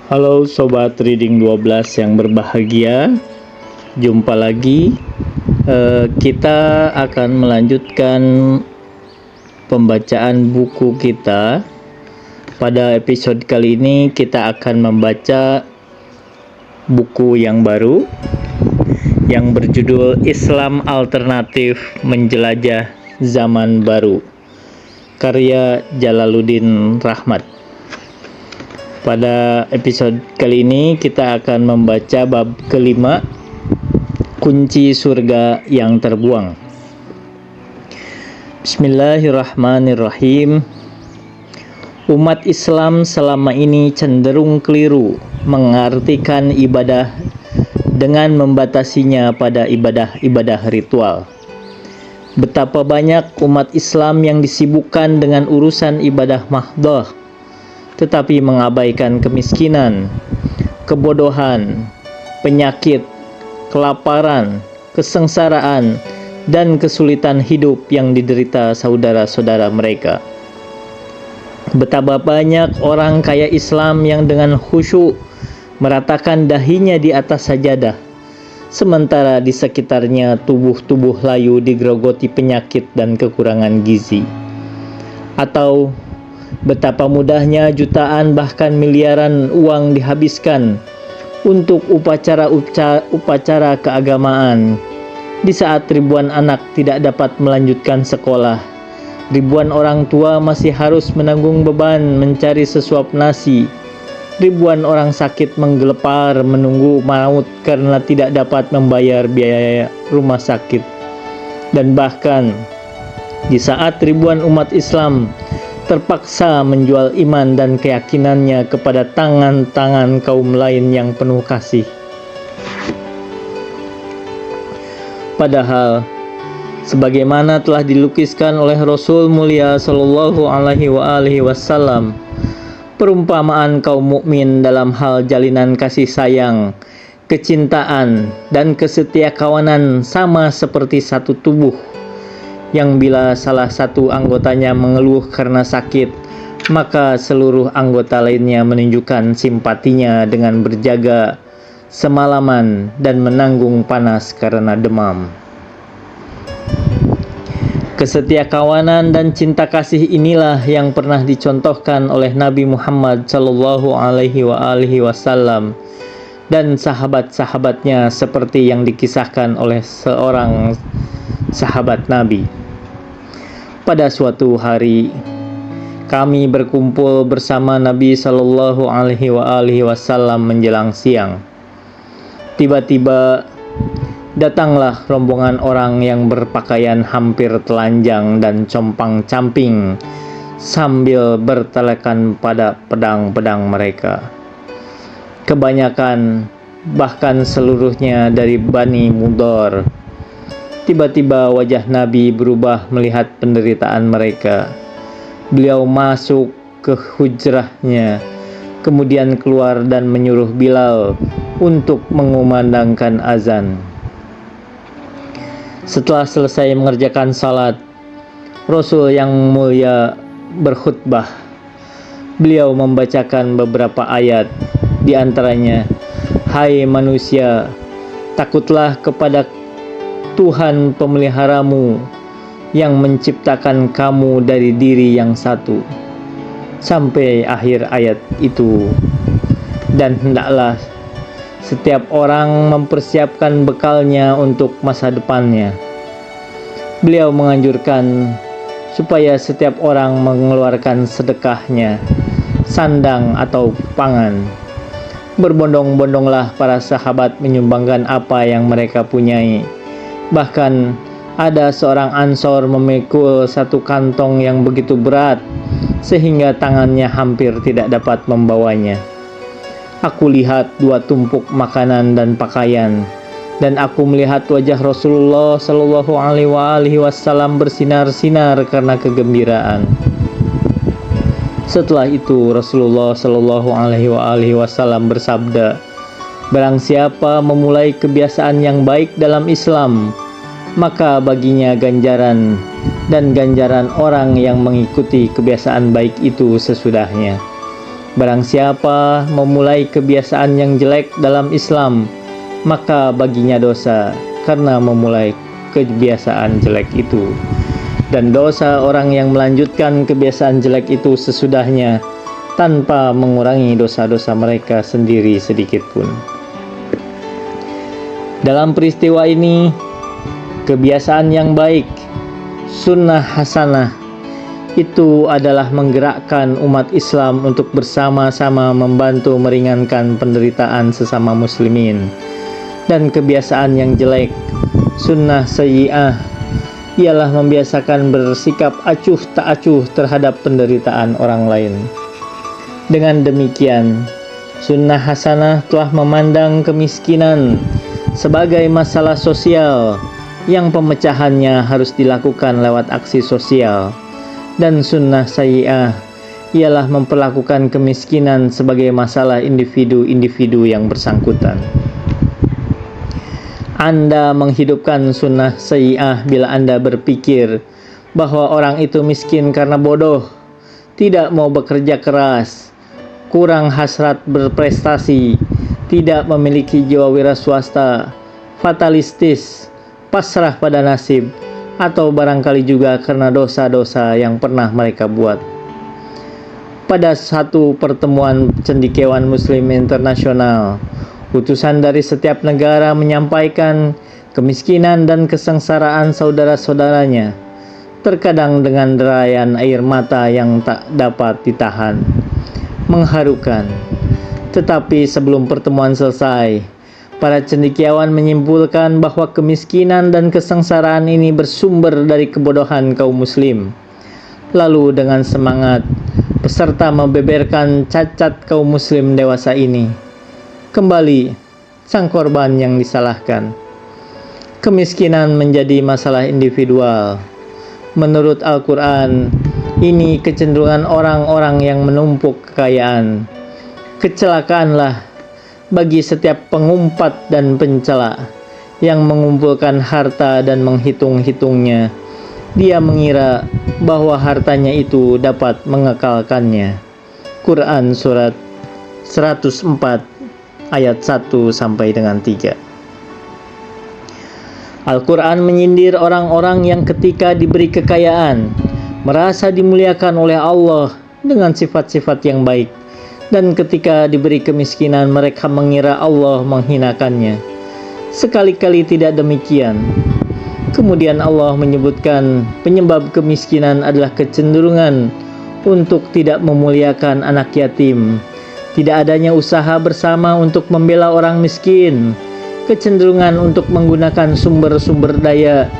Halo Sobat Reading 12 yang berbahagia. Jumpa lagi. Kita akan melanjutkan pembacaan buku kita. Pada episode kali ini kita akan membaca buku yang baru yang berjudul Islam Alternatif Menjelajah Zaman Baru, karya Jalaluddin Rahmat. Pada episode kali ini kita akan membaca bab kelima, kunci surga yang terbuang. Bismillahirrahmanirrahim. Umat Islam selama ini cenderung keliru mengartikan ibadah dengan membatasinya pada ibadah-ibadah ritual. Betapa banyak umat Islam yang disibukkan dengan urusan ibadah mahdhah, tetapi mengabaikan kemiskinan, kebodohan, penyakit, kelaparan, kesengsaraan, dan kesulitan hidup yang diderita saudara-saudara mereka. Betapa banyak orang kaya Islam yang dengan khusyuk meratakan dahinya di atas sajadah, sementara di sekitarnya tubuh-tubuh layu digerogoti penyakit dan kekurangan gizi. Atau betapa mudahnya jutaan bahkan miliaran uang dihabiskan untuk upacara keagamaan, di saat ribuan anak tidak dapat melanjutkan sekolah. Ribuan orang tua masih harus menanggung beban mencari sesuap nasi. Ribuan orang sakit menggelepar menunggu maut karena tidak dapat membayar biaya rumah sakit. Dan bahkan di saat ribuan umat Islam terpaksa menjual iman dan keyakinannya kepada tangan-tangan kaum lain yang penuh kasih. Padahal sebagaimana telah dilukiskan oleh Rasul mulia sallallahu alaihi wasallam, perumpamaan kaum mukmin dalam hal jalinan kasih sayang, kecintaan, dan kesetiakawanan sama seperti satu tubuh, yang bila salah satu anggotanya mengeluh karena sakit, maka seluruh anggota lainnya menunjukkan simpatinya dengan berjaga semalaman dan menanggung panas karena demam. Kesetiakawanan dan cinta kasih inilah yang pernah dicontohkan oleh Nabi Muhammad sallallahu alaihi wasallam dan sahabat-sahabatnya, seperti yang dikisahkan oleh seorang sahabat Nabi. Pada suatu hari, kami berkumpul bersama Nabi sallallahu alaihi wasallam menjelang siang. Tiba-tiba datanglah rombongan orang yang berpakaian hampir telanjang dan compang-camping sambil bertelekan pada pedang-pedang mereka. Kebanyakan, bahkan seluruhnya dari Bani Mudhar. Tiba-tiba wajah Nabi berubah melihat penderitaan mereka. Beliau masuk ke hujrahnya, kemudian keluar dan menyuruh Bilal untuk mengumandangkan azan. Setelah selesai mengerjakan salat, Rasul yang mulia berkhutbah. Beliau membacakan beberapa ayat, di antaranya, "Hai manusia, takutlah kepada Tuhan pemeliharamu yang menciptakan kamu dari diri yang satu," sampai akhir ayat itu. Dan hendaklah setiap orang mempersiapkan bekalnya untuk masa depannya. Beliau menganjurkan supaya setiap orang mengeluarkan sedekahnya, sandang atau pangan. Berbondong-bondonglah para sahabat menyumbangkan apa yang mereka punyai. Bahkan ada seorang Ansor memikul satu kantong yang begitu berat sehingga tangannya hampir tidak dapat membawanya. Aku lihat dua tumpuk makanan dan pakaian, dan aku melihat wajah Rasulullah sallallahu alaihi wasallam bersinar-sinar karena kegembiraan. Setelah itu Rasulullah sallallahu alaihi wasallam bersabda, "Barang siapa memulai kebiasaan yang baik dalam Islam, maka baginya ganjaran dan ganjaran orang yang mengikuti kebiasaan baik itu sesudahnya." Barang siapa memulai kebiasaan yang jelek dalam Islam, maka baginya dosa karena memulai kebiasaan jelek itu. Dan dosa orang yang melanjutkan kebiasaan jelek itu sesudahnya, tanpa mengurangi dosa-dosa mereka sendiri sedikit pun. Dalam peristiwa ini, kebiasaan yang baik, sunnah hasanah, itu adalah menggerakkan umat Islam untuk bersama-sama membantu meringankan penderitaan sesama muslimin. Dan kebiasaan yang jelek, sunnah sayyi'ah, ialah membiasakan bersikap acuh tak acuh terhadap penderitaan orang lain. Dengan demikian, sunnah hasanah telah memandang kemiskinan sebagai masalah sosial yang pemecahannya harus dilakukan lewat aksi sosial, dan sunnah sayyi'ah ialah memperlakukan kemiskinan sebagai masalah individu-individu yang bersangkutan. Anda menghidupkan sunnah sayyi'ah bila Anda berpikir bahwa orang itu miskin karena bodoh, tidak mau bekerja keras, kurang hasrat berprestasi, tidak memiliki jiwa wira swasta, fatalistis, pasrah pada nasib, atau barangkali juga karena dosa-dosa yang pernah mereka buat. Pada satu pertemuan cendekiawan Muslim internasional, utusan dari setiap negara menyampaikan kemiskinan dan kesengsaraan saudara-saudaranya, terkadang dengan derayan air mata yang tak dapat ditahan. Mengharukan. Tetapi sebelum pertemuan selesai, para cendekiawan menyimpulkan bahwa kemiskinan dan kesengsaraan ini bersumber dari kebodohan kaum muslim. Lalu dengan semangat, peserta membeberkan cacat kaum muslim dewasa ini. Kembali, sang korban yang disalahkan. Kemiskinan menjadi masalah individual. Menurut Al-Quran, ini kecenderungan orang-orang yang menumpuk kekayaan. Kecelakaanlah bagi setiap pengumpat dan pencela yang mengumpulkan harta dan menghitung-hitungnya. Dia mengira bahwa hartanya itu dapat mengekalkannya. Quran Surat 104 ayat 1 sampai dengan 3. Al-Quran menyindir orang-orang yang ketika diberi kekayaan merasa dimuliakan oleh Allah dengan sifat-sifat yang baik, dan ketika diberi kemiskinan mereka mengira Allah menghinakannya. Sekali-kali tidak demikian. Kemudian Allah menyebutkan penyebab kemiskinan adalah kecenderungan untuk tidak memuliakan anak yatim, tidak adanya usaha bersama untuk membela orang miskin, kecenderungan untuk menggunakan sumber-sumber daya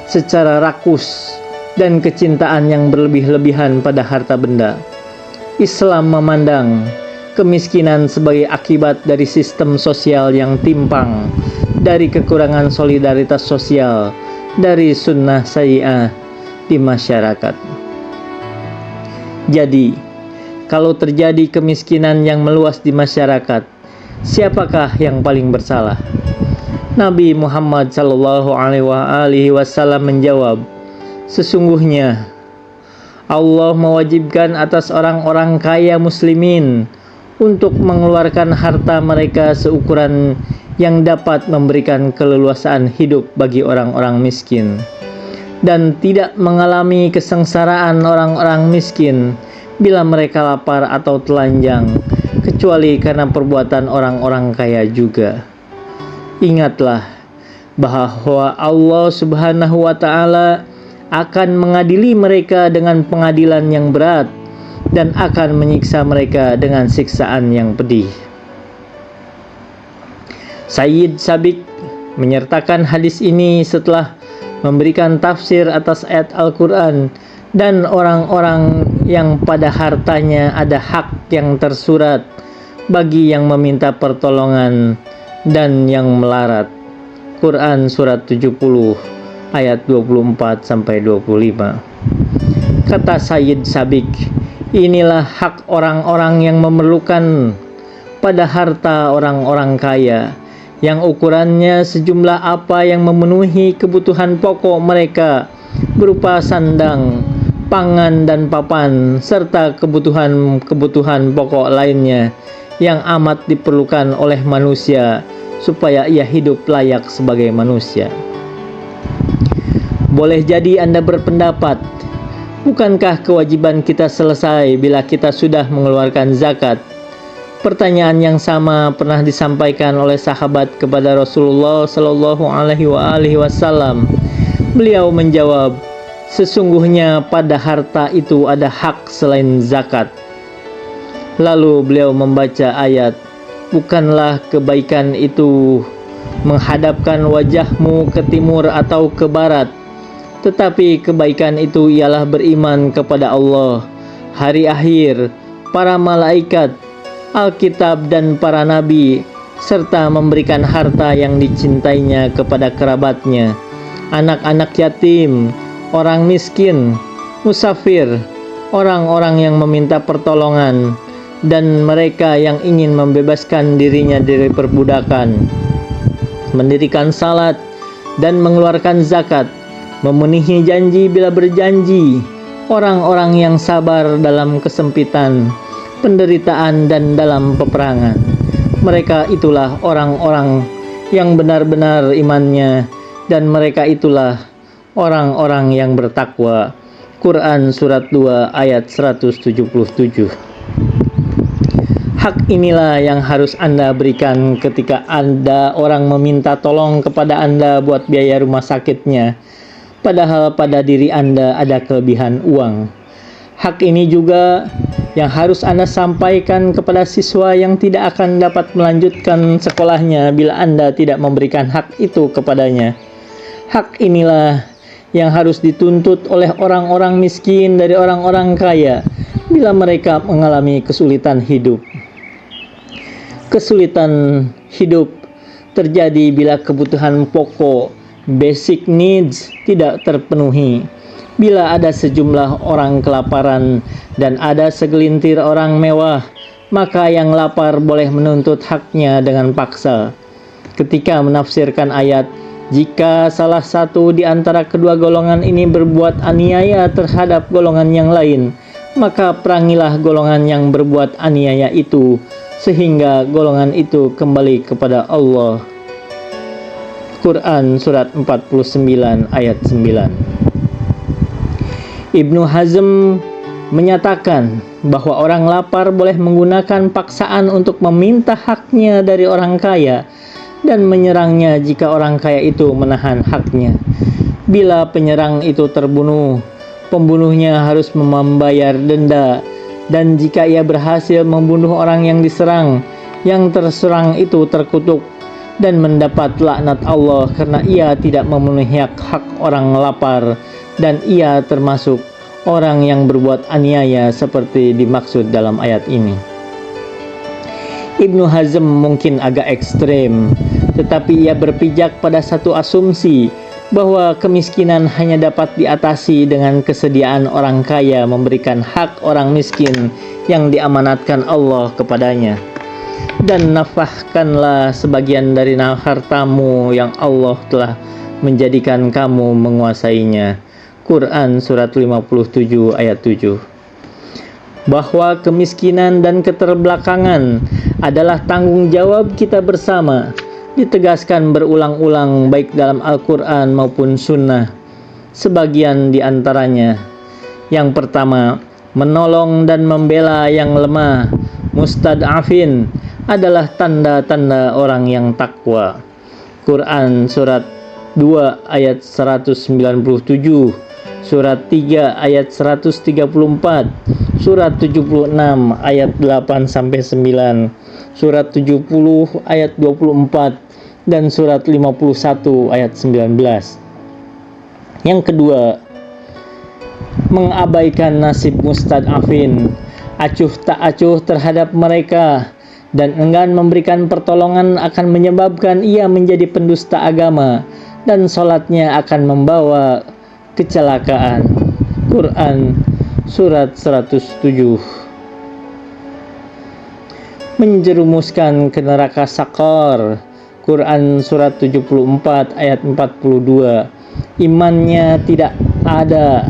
secara rakus, dan kecintaan yang berlebih-lebihan pada harta benda. Islam memandang kemiskinan sebagai akibat dari sistem sosial yang timpang, dari kekurangan solidaritas sosial, dari sunnah sayyi'ah di masyarakat. Jadi, kalau terjadi kemiskinan yang meluas di masyarakat, siapakah yang paling bersalah? Nabi Muhammad SAW menjawab, sesungguhnya Allah mewajibkan atas orang-orang kaya muslimin untuk mengeluarkan harta mereka seukuran yang dapat memberikan keleluasaan hidup bagi orang-orang miskin, dan tidak mengalami kesengsaraan orang-orang miskin bila mereka lapar atau telanjang, kecuali karena perbuatan orang-orang kaya juga. Ingatlah bahwa Allah Subhanahu wa Ta'ala akan mengadili mereka dengan pengadilan yang berat dan akan menyiksa mereka dengan siksaan yang pedih. Sayyid Sabiq menyertakan hadis ini setelah memberikan tafsir atas ayat Al-Quran dan orang-orang yang pada hartanya ada hak yang tersurat bagi yang meminta pertolongan dan yang melarat. Quran Surat 70 ayat 24 sampai 25. Kata Sayyid Sabiq, inilah hak orang-orang yang memerlukan pada harta orang-orang kaya, yang ukurannya sejumlah apa yang memenuhi kebutuhan pokok mereka berupa sandang, pangan dan papan, serta kebutuhan-kebutuhan pokok lainnya yang amat diperlukan oleh manusia supaya ia hidup layak sebagai manusia. Boleh jadi Anda berpendapat, bukankah kewajiban kita selesai bila kita sudah mengeluarkan zakat? Pertanyaan yang sama pernah disampaikan oleh sahabat kepada Rasulullah Shallallahu Alaihi Wasallam. Beliau menjawab, sesungguhnya pada harta itu ada hak selain zakat. Lalu beliau membaca ayat, bukanlah kebaikan itu menghadapkan wajahmu ke timur atau ke barat, tetapi kebaikan itu ialah beriman kepada Allah, hari akhir, para malaikat, Alkitab dan para nabi, serta memberikan harta yang dicintainya kepada kerabatnya, anak-anak yatim, orang miskin, musafir, orang-orang yang meminta pertolongan, dan mereka yang ingin membebaskan dirinya dari perbudakan, mendirikan salat dan mengeluarkan zakat, memenuhi janji bila berjanji, orang-orang yang sabar dalam kesempitan, penderitaan dan dalam peperangan. Mereka itulah orang-orang yang benar-benar imannya, dan mereka itulah orang-orang yang bertakwa. Quran Surat 2 ayat 177. Hak inilah yang harus Anda berikan ketika Anda orang meminta tolong kepada Anda buat biaya rumah sakitnya, padahal pada diri Anda ada kelebihan uang. Hak ini juga yang harus Anda sampaikan kepada siswa yang tidak akan dapat melanjutkan sekolahnya bila Anda tidak memberikan hak itu kepadanya. Hak inilah yang harus dituntut oleh orang-orang miskin dari orang-orang kaya bila mereka mengalami kesulitan hidup. Kesulitan hidup terjadi bila kebutuhan pokok, basic needs, tidak terpenuhi. Bila ada sejumlah orang kelaparan dan ada segelintir orang mewah, maka yang lapar boleh menuntut haknya dengan paksa. Ketika menafsirkan ayat, jika salah satu di antara kedua golongan ini berbuat aniaya terhadap golongan yang lain, maka perangilah golongan yang berbuat aniaya itu, sehingga golongan itu kembali kepada Allah. Quran Surat 49 ayat 9. Ibnu Hazm menyatakan bahwa orang lapar boleh menggunakan paksaan untuk meminta haknya dari orang kaya dan menyerangnya jika orang kaya itu menahan haknya. Bila penyerang itu terbunuh, pembunuhnya harus membayar denda, dan jika ia berhasil membunuh orang yang diserang, yang terserang itu terkutuk dan mendapat laknat Allah karena ia tidak memenuhi hak orang lapar, dan ia termasuk orang yang berbuat aniaya seperti dimaksud dalam ayat ini. Ibnu Hazm mungkin agak ekstrem, tetapi ia berpijak pada satu asumsi bahwa kemiskinan hanya dapat diatasi dengan kesediaan orang kaya memberikan hak orang miskin yang diamanatkan Allah kepadanya. Dan nafahkanlah sebagian dari hartamu yang Allah telah menjadikan kamu menguasainya. Quran Surat 57 ayat 7. Bahwa kemiskinan dan keterbelakangan adalah tanggung jawab kita bersama, ditegaskan berulang-ulang baik dalam Al-Quran maupun Sunnah. Sebagian di antaranya, yang pertama, menolong dan membela yang lemah, mustad'afin, adalah tanda-tanda orang yang takwa. Quran Surat 2 ayat 197, Surat 3 ayat 134, Surat 76 ayat 8-9, Surat 70 ayat 24, dan Surat 51 ayat 19. Yang kedua, mengabaikan nasib mustad'afin, acuh tak acuh terhadap mereka, dan enggan memberikan pertolongan akan menyebabkan ia menjadi pendusta agama, dan sholatnya akan membawa kecelakaan. Quran Surat 107. Menjerumuskan ke neraka sakor. Quran Surat 74 ayat 42. Imannya tidak ada,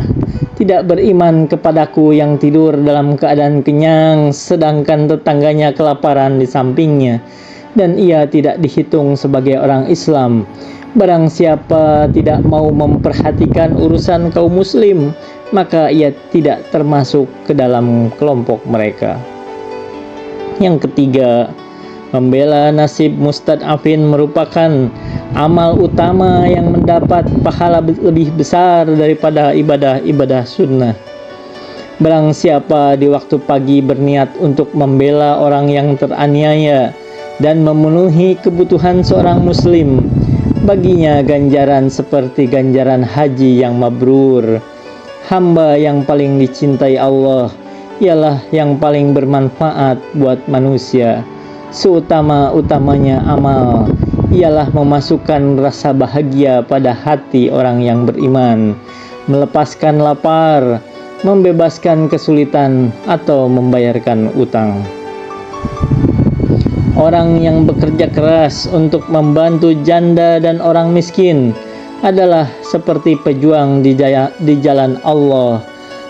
tidak beriman kepadaku yang tidur dalam keadaan kenyang, sedangkan tetangganya kelaparan di sampingnya, dan ia tidak dihitung sebagai orang Islam. Barang siapa tidak mau memperhatikan urusan kaum muslim, maka ia tidak termasuk ke dalam kelompok mereka. Yang ketiga, membela nasib mustad'afin merupakan amal utama yang mendapat pahala lebih besar daripada ibadah-ibadah sunnah. Barang siapa di waktu pagi berniat untuk membela orang yang teraniaya dan memenuhi kebutuhan seorang muslim, baginya ganjaran seperti ganjaran haji yang mabrur. Hamba yang paling dicintai Allah ialah yang paling bermanfaat buat manusia. Seutama-utamanya amal ialah memasukkan rasa bahagia pada hati orang yang beriman, melepaskan lapar, membebaskan kesulitan, atau membayarkan utang. Orang yang bekerja keras untuk membantu janda dan orang miskin adalah seperti pejuang di jalan Allah,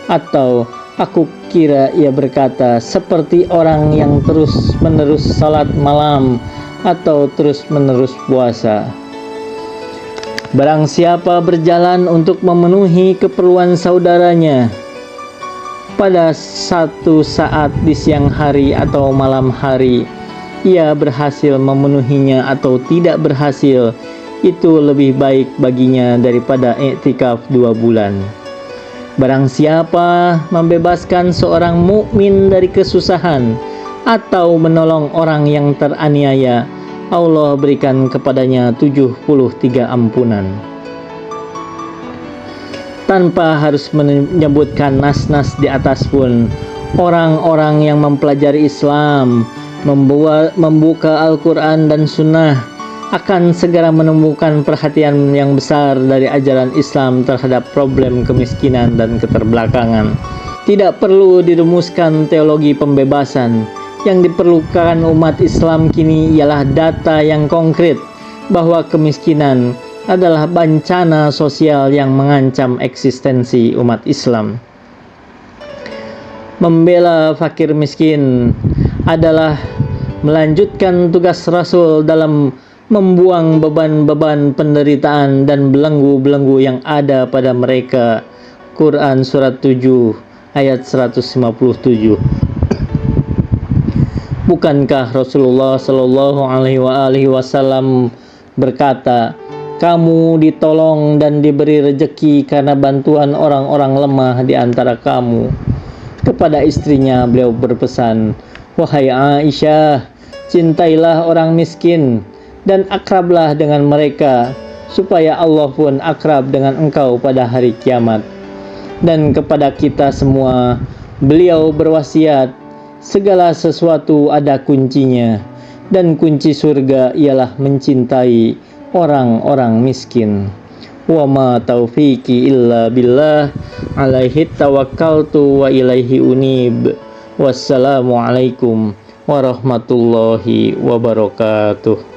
atau aku kira ia berkata seperti orang yang terus-menerus salat malam atau terus-menerus puasa. Barang siapa berjalan untuk memenuhi keperluan saudaranya pada satu saat di siang hari atau malam hari, ia berhasil memenuhinya atau tidak berhasil, itu lebih baik baginya daripada iktikaf 2 bulan. Barang siapa membebaskan seorang mukmin dari kesusahan atau menolong orang yang teraniaya, Allah berikan kepadanya 73 ampunan. Tanpa harus menyebutkan nas-nas di atas pun, orang-orang yang mempelajari Islam, membuka Al-Quran dan Sunnah akan segera menemukan perhatian yang besar dari ajaran Islam terhadap problem kemiskinan dan keterbelakangan. Tidak perlu dirumuskan teologi pembebasan. Yang diperlukan umat Islam kini ialah data yang konkret bahwa kemiskinan adalah bencana sosial yang mengancam eksistensi umat Islam. Membela fakir miskin adalah melanjutkan tugas Rasul dalam membuang beban-beban penderitaan dan belenggu-belenggu yang ada pada mereka. Quran surat 7 ayat 157. Bukankah Rasulullah Shallallahu Alaihi Wasallam berkata, kamu ditolong dan diberi rejeki karena bantuan orang-orang lemah di antara kamu. Kepada istrinya beliau berpesan, wahai Aisyah, cintailah orang miskin dan akrablah dengan mereka, supaya Allah pun akrab dengan engkau pada hari kiamat. Dan kepada kita semua, beliau berwasiat, segala sesuatu ada kuncinya, dan kunci surga ialah mencintai orang-orang miskin. Wa ma taufiqi illa billah, alaihi tawakkaltu wa ilaihi unib. Wassalamualaikum warahmatullahi wabarakatuh.